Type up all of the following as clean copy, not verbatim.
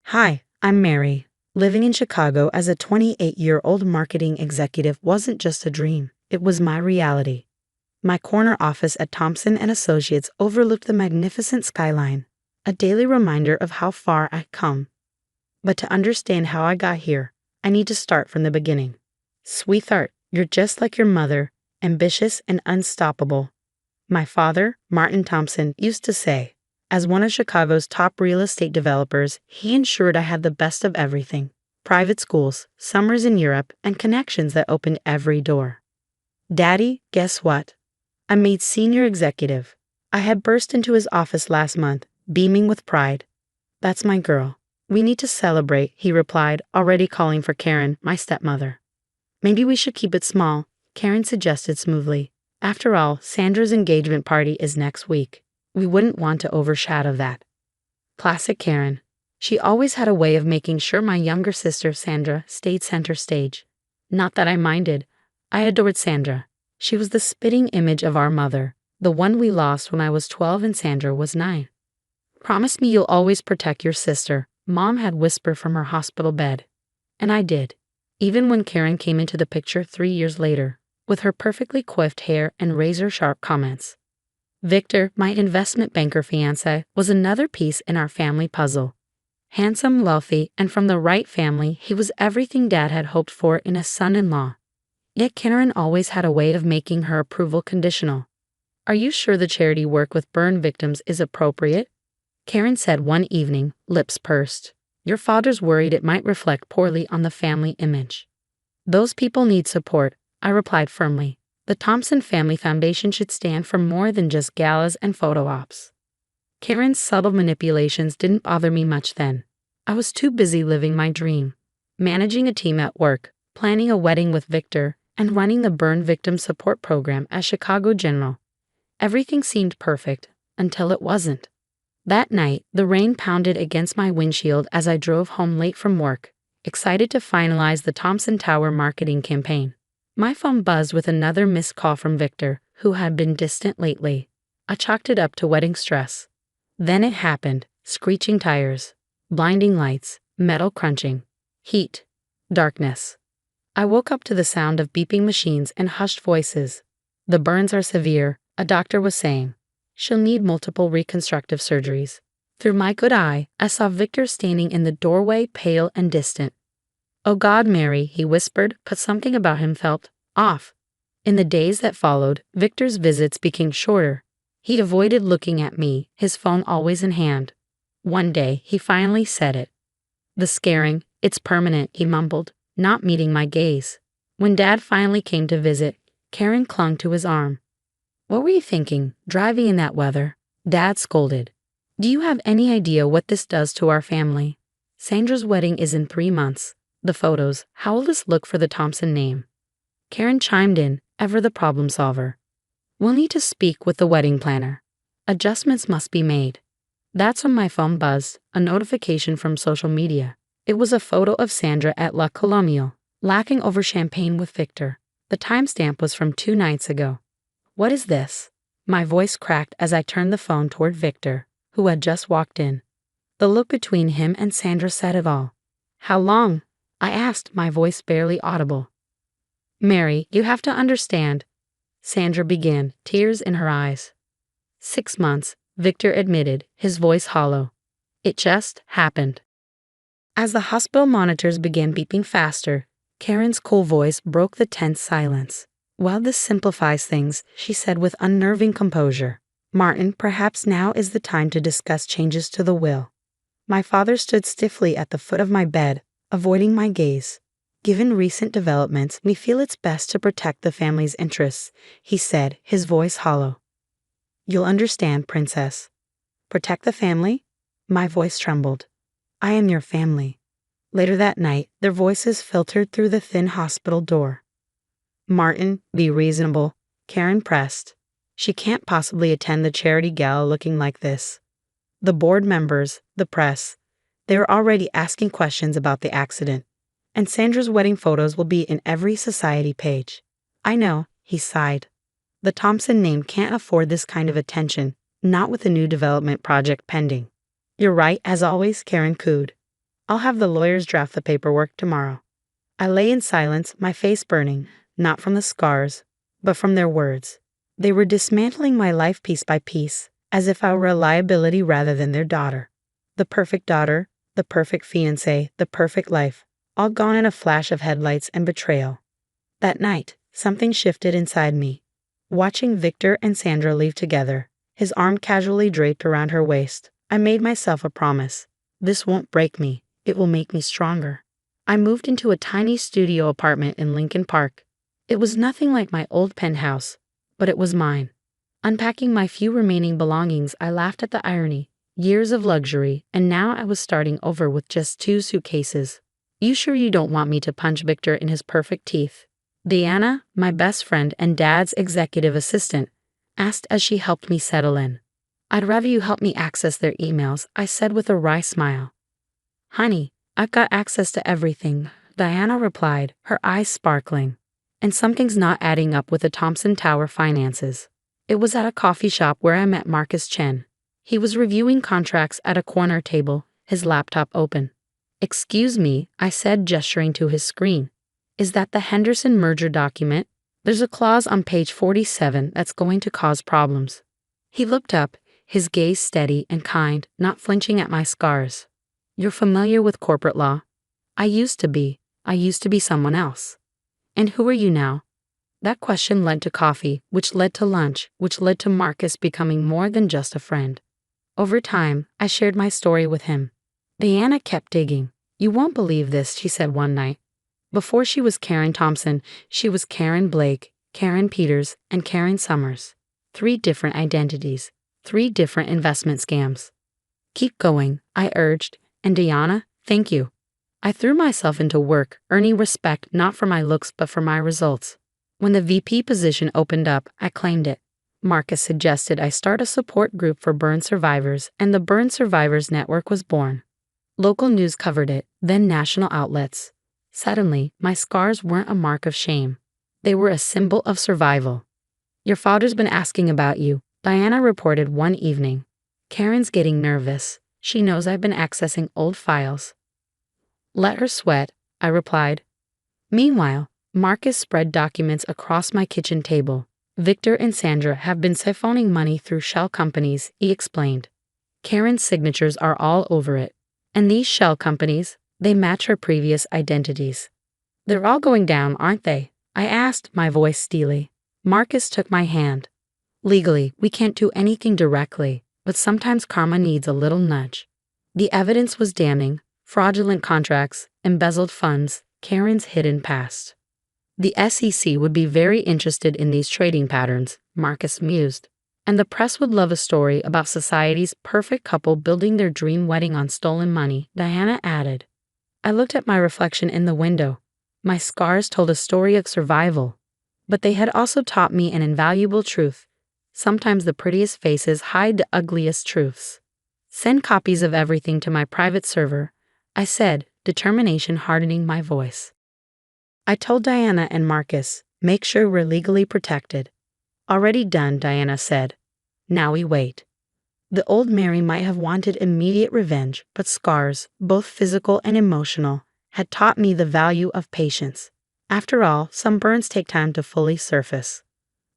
Hi, I'm Mary. Living in Chicago as a 28-year-old marketing executive wasn't just a dream, it was my reality. My corner office at Thompson & Associates overlooked the magnificent skyline, a daily reminder of how far I'd come. But to understand how I got here, I need to start from the beginning. Sweetheart, you're just like your mother, ambitious and unstoppable. My father, Martin Thompson, used to say, as one of Chicago's top real estate developers, he ensured I had the best of everything: private schools, summers in Europe, and connections that opened every door. Daddy, guess what? I made senior executive. I had burst into his office last month, beaming with pride. That's my girl. We need to celebrate, he replied, already calling for Karen, my stepmother. Maybe we should keep it small, Karen suggested smoothly. After all, Sandra's engagement party is next week. We wouldn't want to overshadow that. Classic Karen. She always had a way of making sure my younger sister, Sandra, stayed center stage. Not that I minded. I adored Sandra. She was the spitting image of our mother, the one we lost when I was 12 and Sandra was 9. Promise me you'll always protect your sister, Mom had whispered from her hospital bed. And I did. Even when Karen came into the picture 3 years later, with her perfectly coiffed hair and razor-sharp comments. Victor, my investment banker fiancé, was another piece in our family puzzle. Handsome, wealthy, and from the right family, he was everything Dad had hoped for in a son-in-law. Yet Karen always had a way of making her approval conditional. Are you sure the charity work with burn victims is appropriate? Karen said one evening, lips pursed. Your father's worried it might reflect poorly on the family image. Those people need support, I replied firmly. The Thompson Family Foundation should stand for more than just galas and photo ops. Karen's subtle manipulations didn't bother me much then. I was too busy living my dream, managing a team at work, planning a wedding with Victor, and running the burn victim support program at Chicago General. Everything seemed perfect, until it wasn't. That night, the rain pounded against my windshield as I drove home late from work, excited to finalize the Thompson Tower marketing campaign. My phone buzzed with another missed call from Victor, who had been distant lately. I chalked it up to wedding stress. Then it happened: screeching tires, blinding lights, metal crunching, heat, darkness. I woke up to the sound of beeping machines and hushed voices. The burns are severe, a doctor was saying. She'll need multiple reconstructive surgeries. Through my good eye, I saw Victor standing in the doorway, pale and distant. Oh God, Mary, he whispered, but something about him felt off. In the days that followed, Victor's visits became shorter. He avoided looking at me, his phone always in hand. One day, he finally said it. The scaring, it's permanent, he mumbled, not meeting my gaze. When Dad finally came to visit, Karen clung to his arm. What were you thinking, driving in that weather? Dad scolded. Do you have any idea what this does to our family? Sandra's wedding is in 3 months. The photos, how will this look for the Thompson name? Karen chimed in, ever the problem solver. We'll need to speak with the wedding planner. Adjustments must be made. That's when my phone buzzed, a notification from social media. It was a photo of Sandra at La Colonial, laughing over champagne with Victor. The timestamp was from 2 nights ago. What is this? My voice cracked as I turned the phone toward Victor, who had just walked in. The look between him and Sandra said it all. How long? I asked, my voice barely audible. Mary, you have to understand. Sandra began, tears in her eyes. 6 months, Victor admitted, his voice hollow. It just happened. As the hospital monitors began beeping faster, Karen's cool voice broke the tense silence. While this simplifies things, she said with unnerving composure. Martin, perhaps now is the time to discuss changes to the will. My father stood stiffly at the foot of my bed, avoiding my gaze. Given recent developments, we feel it's best to protect the family's interests, he said, his voice hollow. You'll understand, Princess. Protect the family? My voice trembled. I am your family. Later that night, their voices filtered through the thin hospital door. Martin, be reasonable, Karen pressed. She can't possibly attend the charity gala looking like this. The board members, the press, they were already asking questions about the accident. And Sandra's wedding photos will be in every society page. I know, he sighed. The Thompson name can't afford this kind of attention, not with a new development project pending. You're right, as always, Karen cooed. I'll have the lawyers draft the paperwork tomorrow. I lay in silence, my face burning, not from the scars, but from their words. They were dismantling my life piece by piece, as if I were a liability rather than their daughter. The perfect daughter, the perfect fiancée, the perfect life, all gone in a flash of headlights and betrayal. That night, something shifted inside me. Watching Victor and Sandra leave together, his arm casually draped around her waist, I made myself a promise. This won't break me, it will make me stronger. I moved into a tiny studio apartment in Lincoln Park. It was nothing like my old penthouse, but it was mine. Unpacking my few remaining belongings, I laughed at the irony. Years of luxury, and now I was starting over with just 2 suitcases. You sure you don't want me to punch Victor in his perfect teeth? Diana, my best friend and Dad's executive assistant, asked as she helped me settle in. I'd rather you help me access their emails, I said with a wry smile. Honey, I've got access to everything, Diana replied, her eyes sparkling. And something's not adding up with the Thompson Tower finances. It was at a coffee shop where I met Marcus Chen. He was reviewing contracts at a corner table, his laptop open. Excuse me, I said, gesturing to his screen. Is that the Henderson merger document? There's a clause on page 47 that's going to cause problems. He looked up, his gaze steady and kind, not flinching at my scars. You're familiar with corporate law? I used to be someone else. And who are you now? That question led to coffee, which led to lunch, which led to Marcus becoming more than just a friend. Over time, I shared my story with him. Diana kept digging. You won't believe this, she said one night. Before she was Karen Thompson, she was Karen Blake, Karen Peters, and Karen Summers. 3 different identities, 3 different investment scams. Keep going, I urged, and Diana, thank you. I threw myself into work, earning respect not for my looks but for my results. When the VP position opened up, I claimed it. Marcus suggested I start a support group for burn survivors, and the Burn Survivors Network was born. Local news covered it, then national outlets. Suddenly, my scars weren't a mark of shame. They were a symbol of survival. Your father's been asking about you, Diana reported one evening. Karen's getting nervous. She knows I've been accessing old files. Let her sweat, I replied. Meanwhile, Marcus spread documents across my kitchen table. Victor and Sandra have been siphoning money through shell companies, he explained. Karen's signatures are all over it. And these shell companies, they match her previous identities. They're all going down, aren't they? I asked, my voice steely. Marcus took my hand. Legally, we can't do anything directly, but sometimes karma needs a little nudge. The evidence was damning. Fraudulent contracts, embezzled funds, Karen's hidden past. The SEC would be very interested in these trading patterns, Marcus mused. And the press would love a story about society's perfect couple building their dream wedding on stolen money, Diana added. I looked at my reflection in the window. My scars told a story of survival. But they had also taught me an invaluable truth. Sometimes the prettiest faces hide the ugliest truths. Send copies of everything to my private server, I said, determination hardening my voice. I told Diana and Marcus, make sure we're legally protected. Already done, Diana said. Now we wait. The old Mary might have wanted immediate revenge, but scars, both physical and emotional, had taught me the value of patience. After all, some burns take time to fully surface.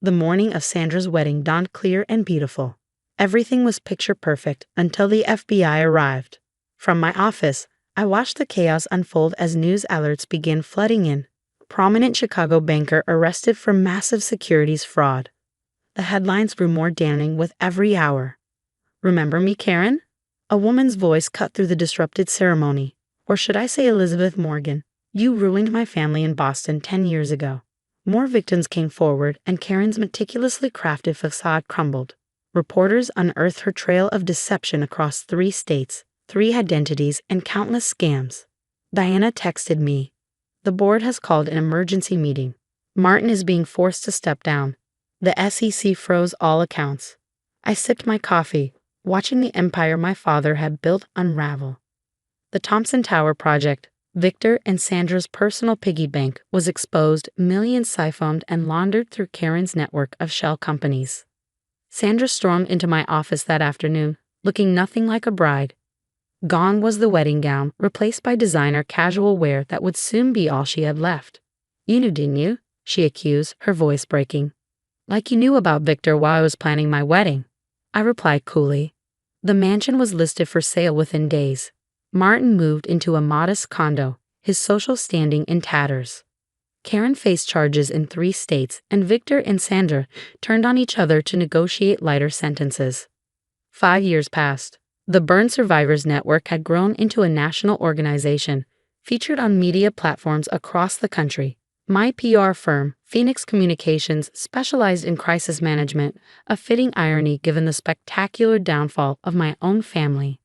The morning of Sandra's wedding dawned clear and beautiful. Everything was picture perfect until the FBI arrived. From my office, I watched the chaos unfold as news alerts began flooding in. Prominent Chicago banker arrested for massive securities fraud. The headlines grew more damning with every hour. Remember me, Karen? A woman's voice cut through the disrupted ceremony. Or should I say Elizabeth Morgan? You ruined my family in Boston 10 years ago. More victims came forward, and Karen's meticulously crafted facade crumbled. Reporters unearthed her trail of deception across 3 states, 3 identities, and countless scams. Diana texted me. The board has called an emergency meeting. Martin is being forced to step down. The SEC froze all accounts. I sipped my coffee, watching the empire my father had built unravel. The Thompson Tower project, Victor and Sandra's personal piggy bank, was exposed, millions siphoned and laundered through Karen's network of shell companies. Sandra stormed into my office that afternoon, looking nothing like a bride. Gone was the wedding gown, replaced by designer casual wear that would soon be all she had left. "You knew, didn't you?" she accused, her voice breaking. "Like you knew about Victor while I was planning my wedding," I replied coolly. The mansion was listed for sale within days. Martin moved into a modest condo, his social standing in tatters. Karen faced charges in 3 states, and Victor and Sandra turned on each other to negotiate lighter sentences. 5 years passed. The Burn Survivors Network had grown into a national organization, featured on media platforms across the country. My PR firm, Phoenix Communications, specialized in crisis management, a fitting irony given the spectacular downfall of my own family.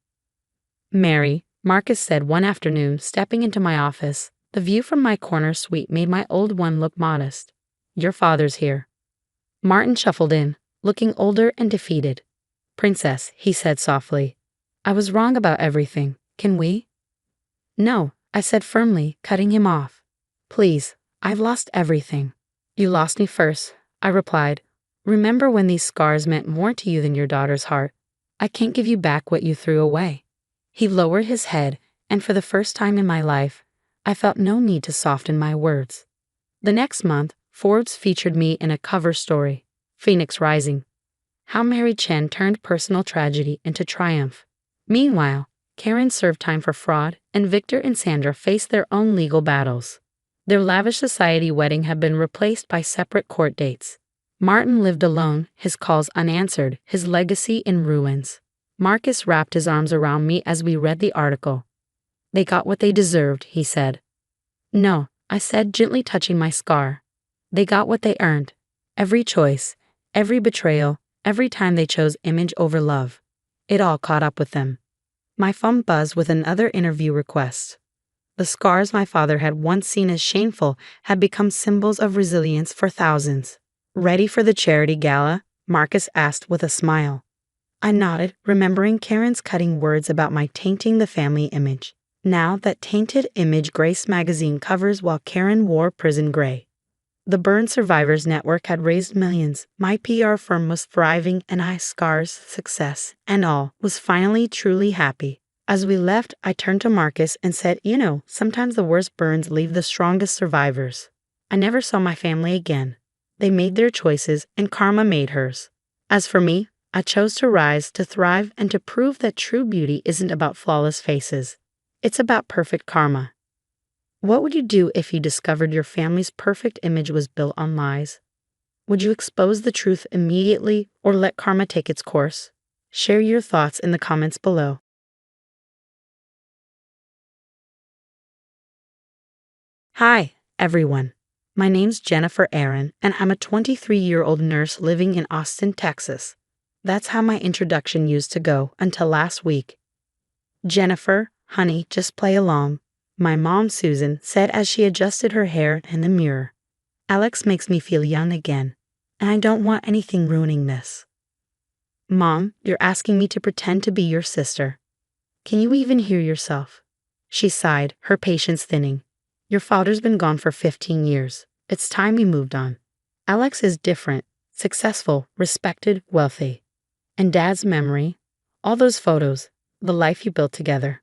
"Mary," Marcus said one afternoon, stepping into my office. The view from my corner suite made my old one look modest. "Your father's here." Martin shuffled in, looking older and defeated. "Princess," he said softly, "I was wrong about everything. Can we?" "No," I said firmly, cutting him off. "Please, I've lost everything." "You lost me first," I replied. "Remember when these scars meant more to you than your daughter's heart? I can't give you back what you threw away." He lowered his head, and for the first time in my life, I felt no need to soften my words. The next month, Forbes featured me in a cover story, "Phoenix Rising: How Mary Chen Turned Personal Tragedy into Triumph." Meanwhile, Karen served time for fraud, and Victor and Sandra faced their own legal battles. Their lavish society wedding had been replaced by separate court dates. Martin lived alone, his calls unanswered, his legacy in ruins. Marcus wrapped his arms around me as we read the article. "They got what they deserved," he said. "No," I said, gently touching my scar. "They got what they earned. Every choice, every betrayal, every time they chose image over love. It all caught up with them." My phone buzzed with another interview request. The scars my father had once seen as shameful had become symbols of resilience for thousands. "Ready for the charity gala?" Marcus asked with a smile. I nodded, remembering Karen's cutting words about my tainting the family image. Now that tainted image graced magazine covers while Karen wore prison gray. The Burn Survivors Network had raised millions, my PR firm was thriving, and I, scars, success, and all, was finally truly happy. As we left, I turned to Marcus and said, "You know, sometimes the worst burns leave the strongest survivors." I never saw my family again. They made their choices, and karma made hers. As for me, I chose to rise, to thrive, and to prove that true beauty isn't about flawless faces. It's about perfect karma. What would you do if you discovered your family's perfect image was built on lies? Would you expose the truth immediately or let karma take its course? Share your thoughts in the comments below. Hi, everyone. My name's Jennifer Aaron, and I'm a 23-year-old nurse living in Austin, Texas. That's how my introduction used to go until last week. "Jennifer, honey, just play along," my mom, Susan, said as she adjusted her hair in the mirror. "Alex makes me feel young again, and I don't want anything ruining this." "Mom, you're asking me to pretend to be your sister. Can you even hear yourself?" She sighed, her patience thinning. "Your father's been gone for 15 years. It's time we moved on. Alex is different, successful, respected, wealthy. And Dad's memory, all those photos, the life you built together.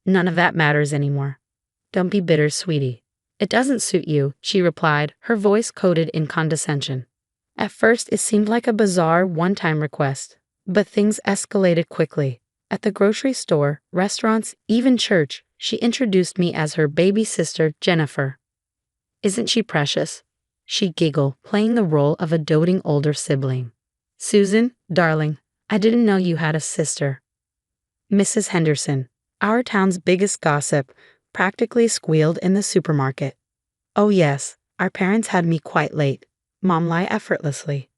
None of that matters anymore. Don't be bitter, sweetie." "It doesn't suit you," she replied, her voice coated in condescension. At first, it seemed like a bizarre one-time request, but things escalated quickly. At the grocery store, restaurants, even church, she introduced me as her baby sister, Jennifer. "Isn't she precious?" she giggled, playing the role of a doting older sibling. "Susan, darling, I didn't know you had a sister." Mrs. Henderson, our town's biggest gossip, practically squealed in the supermarket. "Oh yes, our parents had me quite late," Mom lied effortlessly.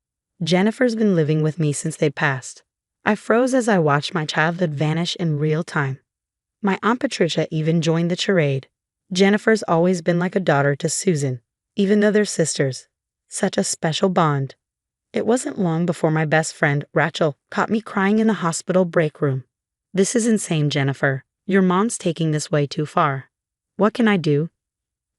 "Jennifer's been living with me since they passed." I froze as I watched my childhood vanish in real time. My Aunt Patricia even joined the charade. "Jennifer's always been like a daughter to Susan, even though they're sisters. Such a special bond." It wasn't long before my best friend, Rachel, caught me crying in the hospital break room. "This is insane, Jennifer. Your mom's taking this way too far." "What can I do?"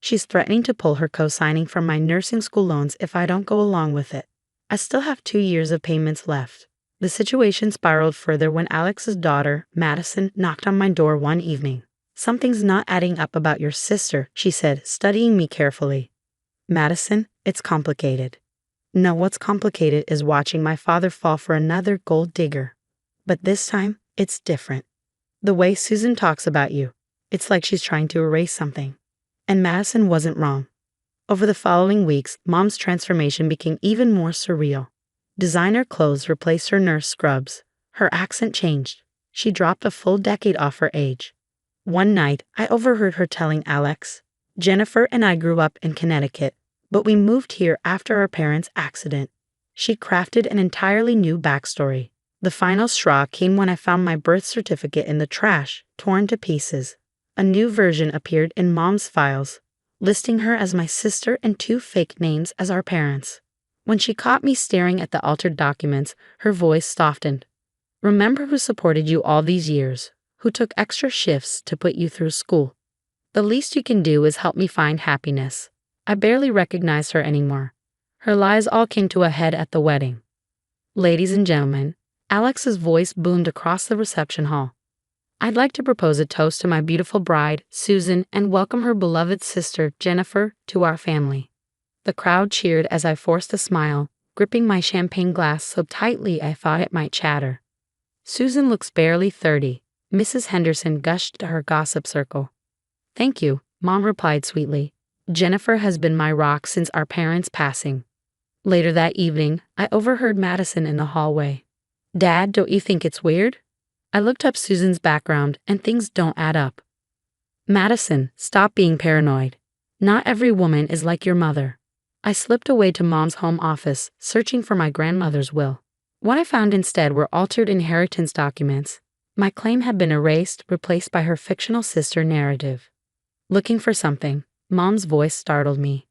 "She's threatening to pull her co-signing from my nursing school loans if I don't go along with it. I still have 2 years of payments left." The situation spiraled further when Alex's daughter, Madison, knocked on my door one evening. "Something's not adding up about your sister," she said, studying me carefully. "Madison, it's complicated." "No, what's complicated is watching my father fall for another gold digger. But this time, it's different. The way Susan talks about you, it's like she's trying to erase something." And Madison wasn't wrong. Over the following weeks, Mom's transformation became even more surreal. Designer clothes replaced her nurse scrubs. Her accent changed. She dropped a full decade off her age. One night, I overheard her telling Alex, "Jennifer and I grew up in Connecticut, but we moved here after our parents' accident." She crafted an entirely new backstory. The final straw came when I found my birth certificate in the trash, torn to pieces. A new version appeared in Mom's files, listing her as my sister and 2 fake names as our parents. When she caught me staring at the altered documents, her voice softened. "Remember who supported you all these years, who took extra shifts to put you through school. The least you can do is help me find happiness." I barely recognized her anymore. Her lies all came to a head at the wedding. "Ladies and gentlemen," Alex's voice boomed across the reception hall, "I'd like to propose a toast to my beautiful bride, Susan, and welcome her beloved sister, Jennifer, to our family." The crowd cheered as I forced a smile, gripping my champagne glass so tightly I thought it might shatter. "Susan looks barely 30, Mrs. Henderson gushed to her gossip circle. "Thank you," Mom replied sweetly. "Jennifer has been my rock since our parents' passing." Later that evening, I overheard Madison in the hallway. "Dad, don't you think it's weird?" I looked up Susan's background, and things don't add up. "Madison, stop being paranoid. Not every woman is like your mother." I slipped away to Mom's home office, searching for my grandmother's will. What I found instead were altered inheritance documents. My claim had been erased, replaced by her fictional sister narrative. Looking for something, Mom's voice startled me.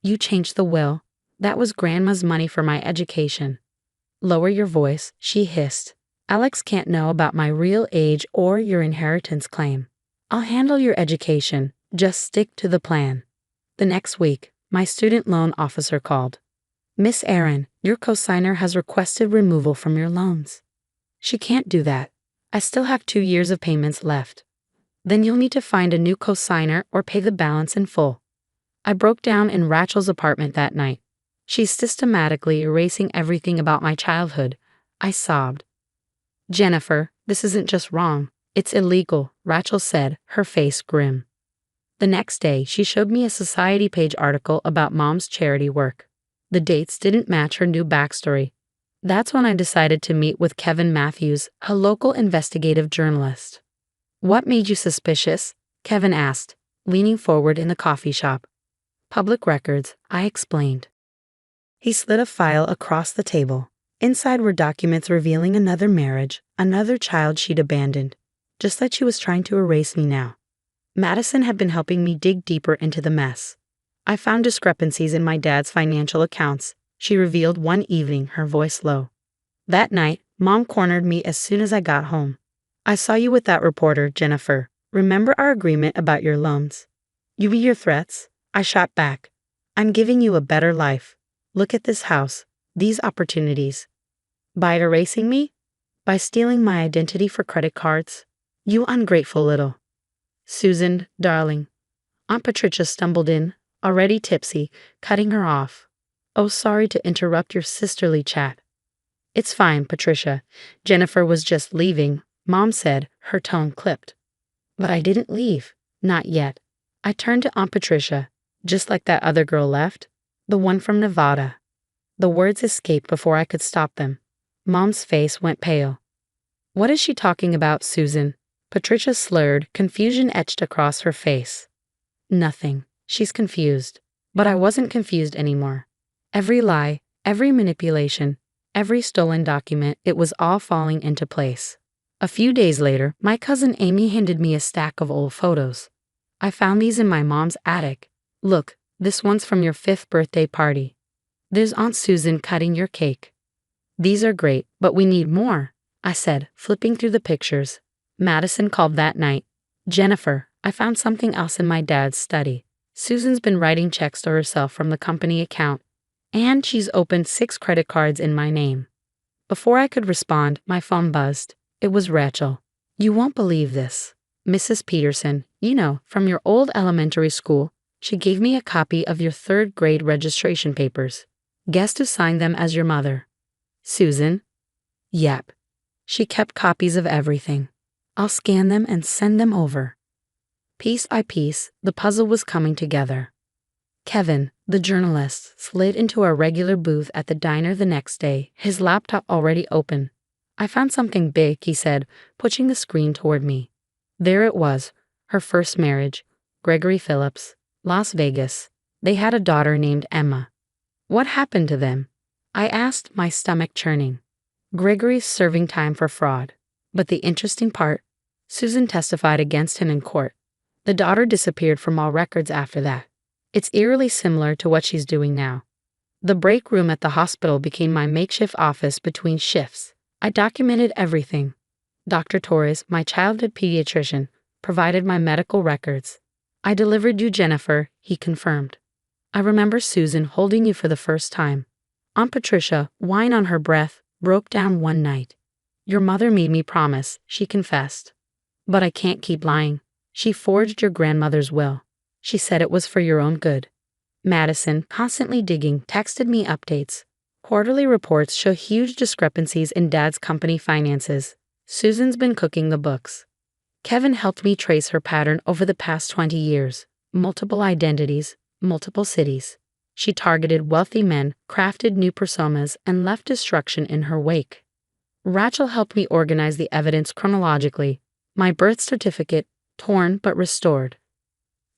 "You changed the will. That was Grandma's money for my education." "Lower your voice," she hissed. "Alex can't know about my real age or your inheritance claim. I'll handle your education. Just stick to the plan." The next week, my student loan officer called. "Miss Aaron, your cosigner has requested removal from your loans." "She can't do that. I still have 2 years of payments left." "Then you'll need to find a new cosigner or pay the balance in full." I broke down in Rachel's apartment that night. "She's systematically erasing everything about my childhood." I sobbed. "Jennifer, this isn't just wrong. It's illegal," Rachel said, her face grim. The next day, she showed me a Society page article about Mom's charity work. The dates didn't match her new backstory. That's when I decided to meet with Kevin Matthews, a local investigative journalist. "What made you suspicious?" Kevin asked, leaning forward in the coffee shop. "Public records," I explained. He slid a file across the table. Inside were documents revealing another marriage, another child she'd abandoned, just like she was trying to erase me now. Madison had been helping me dig deeper into the mess. I found discrepancies in my dad's financial accounts, she revealed one evening, her voice low. That night, Mom cornered me as soon as I got home. "I saw you with that reporter, Jennifer. Remember our agreement about your loans?" "You mean your threats?" I shot back. "I'm giving you a better life. Look at this house, these opportunities." "By erasing me? By stealing my identity for credit cards? You ungrateful little—" "Susan, darling." Aunt Patricia stumbled in, already tipsy, cutting her off. "Oh, sorry to interrupt your sisterly chat." "It's fine, Patricia. Jennifer was just leaving," Mom said, her tone clipped. But I didn't leave. Not yet. I turned to Aunt Patricia, just like that other girl left, the one from Nevada. The words escaped before I could stop them. Mom's face went pale. "What is she talking about, Susan?" Patricia slurred, confusion etched across her face. "Nothing. She's confused." But I wasn't confused anymore. Every lie, every manipulation, every stolen document, it was all falling into place. A few days later, my cousin Amy handed me a stack of old photos. "I found these in my mom's attic. Look, this one's from your 5th birthday party. There's Aunt Susan cutting your cake." "These are great, but we need more," I said, flipping through the pictures. Madison called that night. "Jennifer, I found something else in my dad's study. Susan's been writing checks to herself from the company account, and she's opened 6 credit cards in my name." Before I could respond, my phone buzzed. It was Rachel. "You won't believe this. Mrs. Peterson, from your old elementary school, she gave me a copy of your third grade registration papers. Guess who signed them as your mother?" "Susan?" "Yep. She kept copies of everything. I'll scan them and send them over." Piece by piece, the puzzle was coming together. Kevin, the journalist, slid into our regular booth at the diner the next day, his laptop already open. "I found something big," he said, pushing the screen toward me. There it was, her first marriage, Gregory Phillips, Las Vegas. They had a daughter named Emma. What happened to them? I asked, my stomach churning. Gregory's serving time for fraud. But the interesting part, Susan testified against him in court. The daughter disappeared from all records after that. It's eerily similar to what she's doing now. The break room at the hospital became my makeshift office between shifts. I documented everything. Dr. Torres, my childhood pediatrician, provided my medical records. "I delivered you Jennifer," he confirmed. "I remember Susan holding you for the first time. Aunt Patricia, wine on her breath, broke down one night. Your mother made me promise," she confessed. "But I can't keep lying. She forged your grandmother's will. She said it was for your own good." Madison, constantly digging, texted me updates. Quarterly reports show huge discrepancies in Dad's company finances. Susan's been cooking the books. Kevin helped me trace her pattern over the past 20 years. Multiple identities, multiple cities. She targeted wealthy men, crafted new personas, and left destruction in her wake. Rachel helped me organize the evidence chronologically. My birth certificate, torn but restored.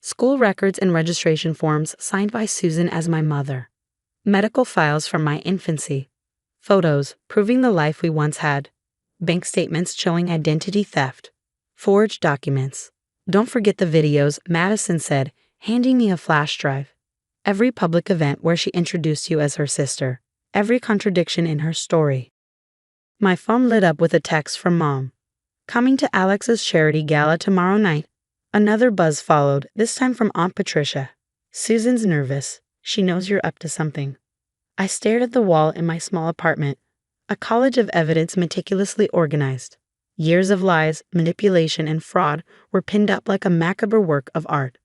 School records and registration forms signed by Susan as my mother. Medical files from my infancy. Photos proving the life we once had. Bank statements showing identity theft. Forged documents. Don't forget the videos, Madison said, handing me a flash drive. Every public event where she introduced you as her sister. Every contradiction in her story. My phone lit up with a text from Mom. "Coming to Alex's charity gala tomorrow night." Another buzz followed, this time from Aunt Patricia. "Susan's nervous. She knows you're up to something." I stared at the wall in my small apartment, a college of evidence meticulously organized. Years of lies, manipulation, and fraud were pinned up like a macabre work of art.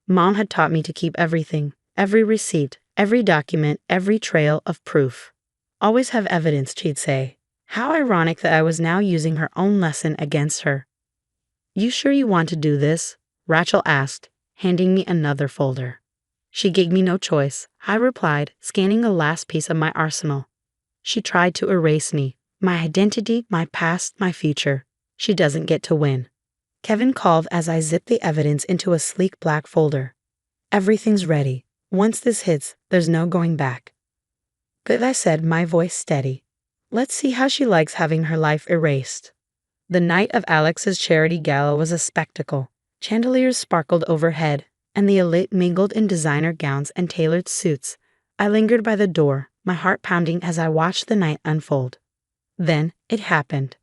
Mom had taught me to keep everything, every receipt, every document, every trail of proof. "Always have evidence," she'd say. How ironic that I was now using her own lesson against her. "You sure you want to do this?" Rachel asked, handing me another folder. She gave me no choice, I replied, scanning the last piece of my arsenal. She tried to erase me, my identity, my past, my future. She doesn't get to win. Kevin called as I zipped the evidence into a sleek black folder. "Everything's ready. Once this hits, there's no going back." "Good," I said, my voice steady. "Let's see how she likes having her life erased." The night of Alex's charity gala was a spectacle. Chandeliers sparkled overhead, and the elite mingled in designer gowns and tailored suits. I lingered by the door, my heart pounding as I watched the night unfold. Then it happened.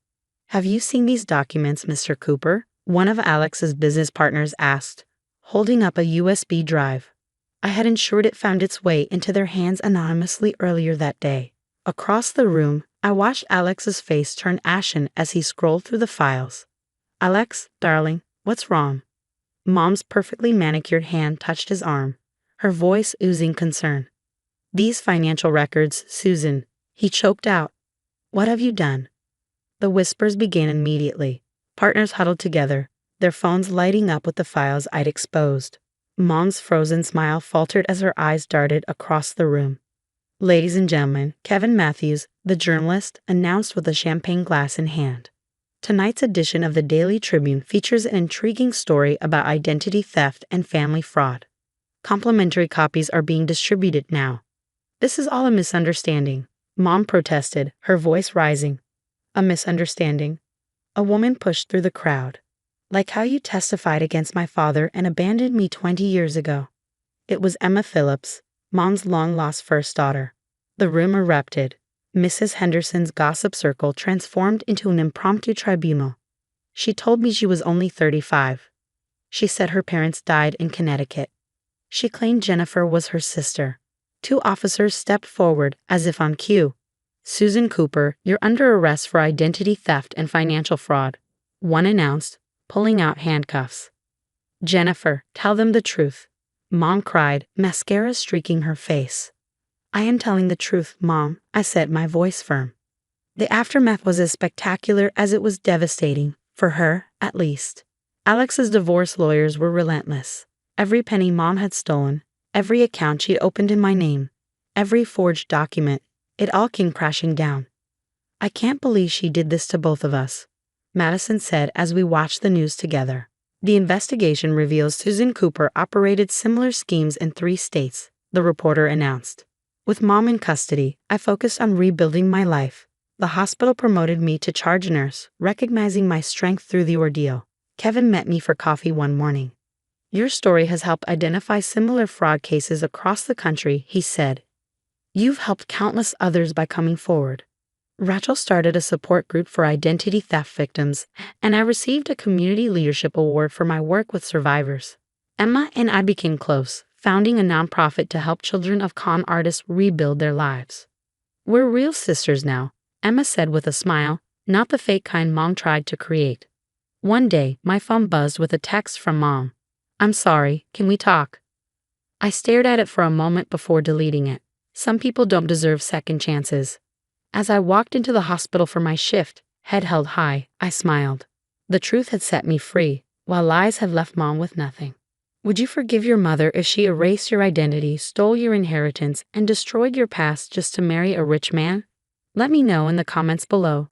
"Have you seen these documents, Mr. Cooper?" one of Alex's business partners asked, holding up a USB drive. I had ensured it found its way into their hands anonymously earlier that day. Across the room, I watched Alex's face turn ashen as he scrolled through the files. "Alex, darling, what's wrong?" Mom's perfectly manicured hand touched his arm, her voice oozing concern. "These financial records, Susan," he choked out. "What have you done?" The whispers began immediately. Partners huddled together, their phones lighting up with the files I'd exposed. Mom's frozen smile faltered as her eyes darted across the room. "Ladies and gentlemen, Kevin Matthews, the journalist, announced with a champagne glass in hand. Tonight's edition of the Daily Tribune features an intriguing story about identity theft and family fraud. Complimentary copies are being distributed now." "This is all a misunderstanding," Mom protested, her voice rising. "A misunderstanding?" A woman pushed through the crowd. "Like how you testified against my father and abandoned me 20 years ago." It was Emma Phillips, Mom's long-lost first daughter. The room erupted. Mrs. Henderson's gossip circle transformed into an impromptu tribunal. She told me she was only 35. She said her parents died in Connecticut. She claimed Jennifer was her sister. Two officers stepped forward as if on cue. Susan Cooper, you're under arrest for identity theft and financial fraud, one announced, pulling out handcuffs. Jennifer, tell them the truth. Mom cried, mascara streaking her face. I am telling the truth, Mom, I said, my voice firm. The aftermath was as spectacular as it was devastating, for her, at least. Alex's divorce lawyers were relentless. Every penny Mom had stolen, every account she'd opened in my name, every forged document, it all came crashing down. I can't believe she did this to both of us, Madison said as we watched the news together. The investigation reveals Susan Cooper operated similar schemes in 3 states, the reporter announced. With Mom in custody, I focused on rebuilding my life. The hospital promoted me to charge nurse, recognizing my strength through the ordeal. Kevin met me for coffee one morning. Your story has helped identify similar fraud cases across the country, he said. You've helped countless others by coming forward. Rachel started a support group for identity theft victims, and I received a Community Leadership Award for my work with survivors. Emma and I became close, founding a nonprofit to help children of con artists rebuild their lives. We're real sisters now, Emma said with a smile, not the fake kind Mom tried to create. One day, my phone buzzed with a text from Mom. I'm sorry, can we talk? I stared at it for a moment before deleting it. Some people don't deserve second chances. As I walked into the hospital for my shift, head held high, I smiled. The truth had set me free, while lies had left Mom with nothing. Would you forgive your mother if she erased your identity, stole your inheritance, and destroyed your past just to marry a rich man? Let me know in the comments below.